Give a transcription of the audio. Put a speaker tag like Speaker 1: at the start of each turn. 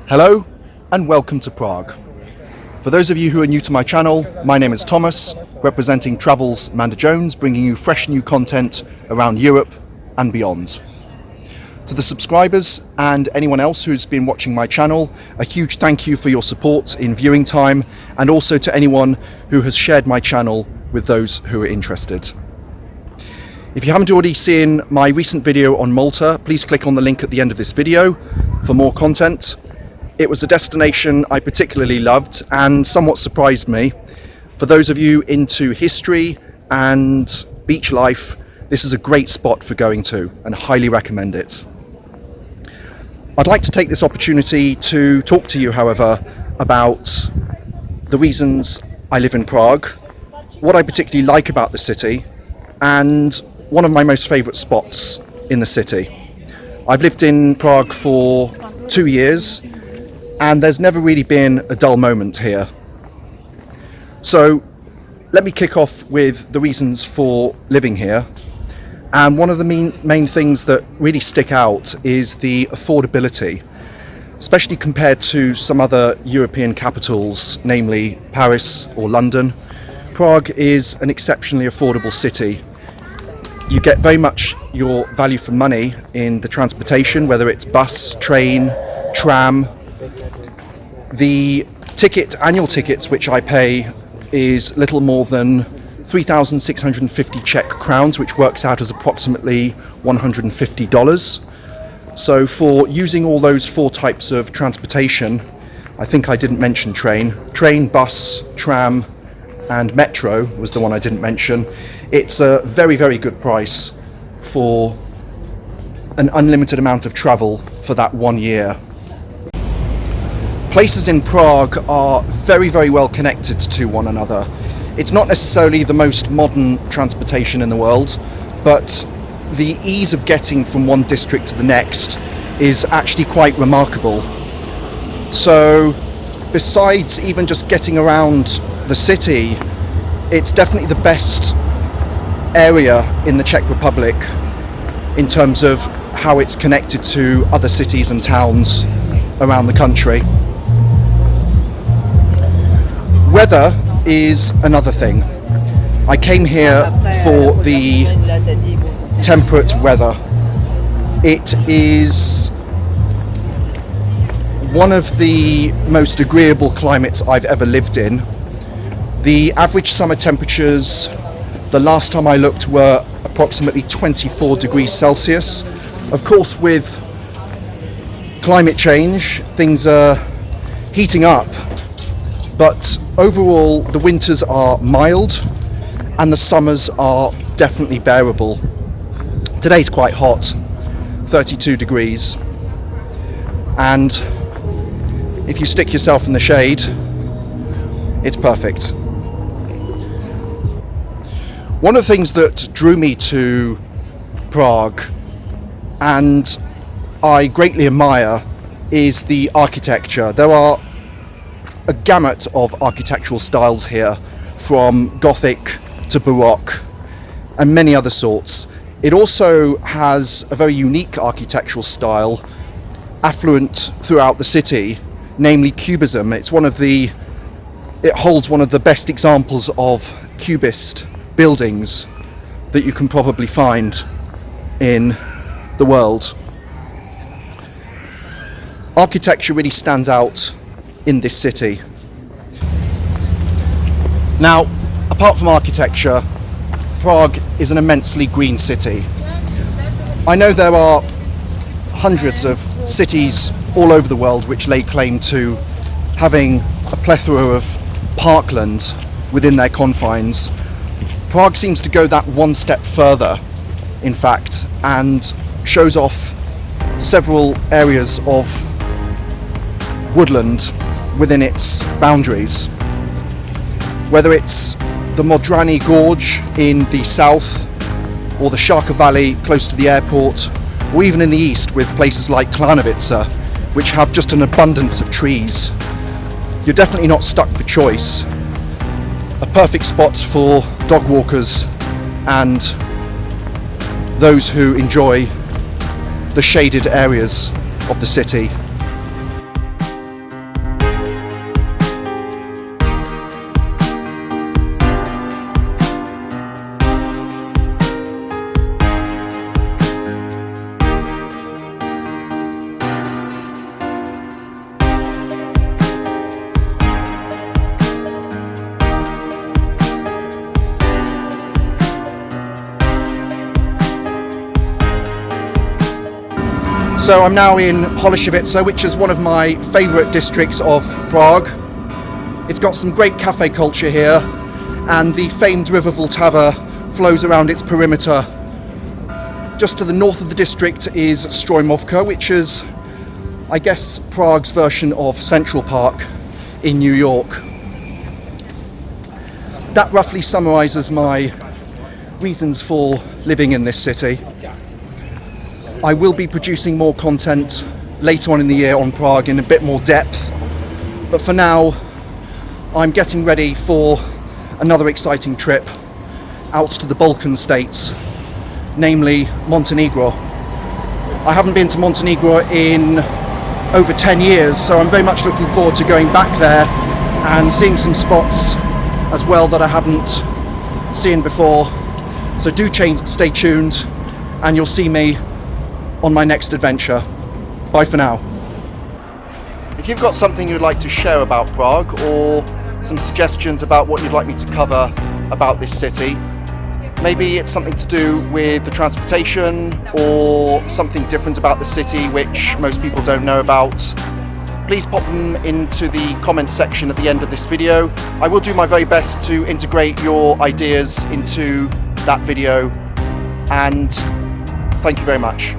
Speaker 1: Hello and welcome to Prague. For those of you who are new to my channel, my name is Thomas, representing Travels Manda Jones, bringing you fresh new content around Europe and beyond. To the subscribers and anyone else who's been watching my channel, a huge thank you for your support in viewing time, and also to anyone who has shared my channel with those who are interested. If you haven't already seen my recent video on Malta, please click on the link at the end of this video for more content. It was a destination I particularly loved and somewhat surprised me. For those of you into history and beach life, this is a great spot for going to and highly recommend it. I'd like to take this opportunity to talk to you, however, about the reasons I live in Prague, what I particularly like about the city, and one of my most favourite spots in the city. I've lived in Prague for 2 years and there's never really been a dull moment here. So let me kick off with the reasons for living here. And one of the main things that really stick out is the affordability, especially compared to some other European capitals, namely Paris or London. Prague is an exceptionally affordable city. You get very much your value for money in the transportation, whether it's bus, train, tram. The annual tickets which I pay is little more than 3,650 Czech crowns, which works out as approximately $150. So for using all those 4 types of transportation, I think I didn't mention train, bus, tram and metro was the one I didn't mention. It's a very, very good price for an unlimited amount of travel for that 1 year. Places in Prague are very, very well connected to one another. It's not necessarily the most modern transportation in the world, but the ease of getting from one district to the next is actually quite remarkable. So besides even just getting around the city, it's definitely the best area in the Czech Republic in terms of how it's connected to other cities and towns around the country. Weather is another thing. I came here for the temperate weather. It is one of the most agreeable climates I've ever lived in. The average summer temperatures, the last time I looked, were approximately 24 degrees Celsius. Of course, with climate change, things are heating up, but overall the winters are mild and the summers are definitely bearable. Today's quite hot, 32 degrees, and if you stick yourself in the shade, it's perfect. One of the things that drew me to Prague, and I greatly admire, is the architecture. There are a gamut of architectural styles here, from Gothic to Baroque and many other sorts. It also has a very unique architectural style, affluent throughout the city, namely Cubism. It holds one of the best examples of Cubist buildings that you can probably find in the world. Architecture really stands out in this city. Now, apart from architecture, Prague is an immensely green city. I know there are hundreds of cities all over the world which lay claim to having a plethora of parkland within their confines. Prague seems to go that one step further, in fact, and shows off several areas of woodland within its boundaries. Whether it's the Modrany Gorge in the south, or the Sharka Valley close to the airport, or even in the east with places like Klanovice, which have just an abundance of trees. You're definitely not stuck for choice. A perfect spot for dog walkers and those who enjoy the shaded areas of the city. So I'm now in Holešovice, which is one of my favourite districts of Prague. It's got some great cafe culture here, and the famed river Vltava flows around its perimeter. Just to the north of the district is Strojmovka, which is, I guess, Prague's version of Central Park in New York. That roughly summarises my reasons for living in this city. I will be producing more content later on in the year on Prague in a bit more depth, but for now I'm getting ready for another exciting trip out to the Balkan states, namely Montenegro. I haven't been to Montenegro in over 10 years, so I'm very much looking forward to going back there and seeing some spots as well that I haven't seen before. So do stay tuned, and you'll see me on my next adventure. Bye for now. If you've got something you'd like to share about Prague, or some suggestions about what you'd like me to cover about this city, maybe it's something to do with the transportation or something different about the city which most people don't know about, please pop them into the comment section at the end of this video. I will do my very best to integrate your ideas into that video, and thank you very much.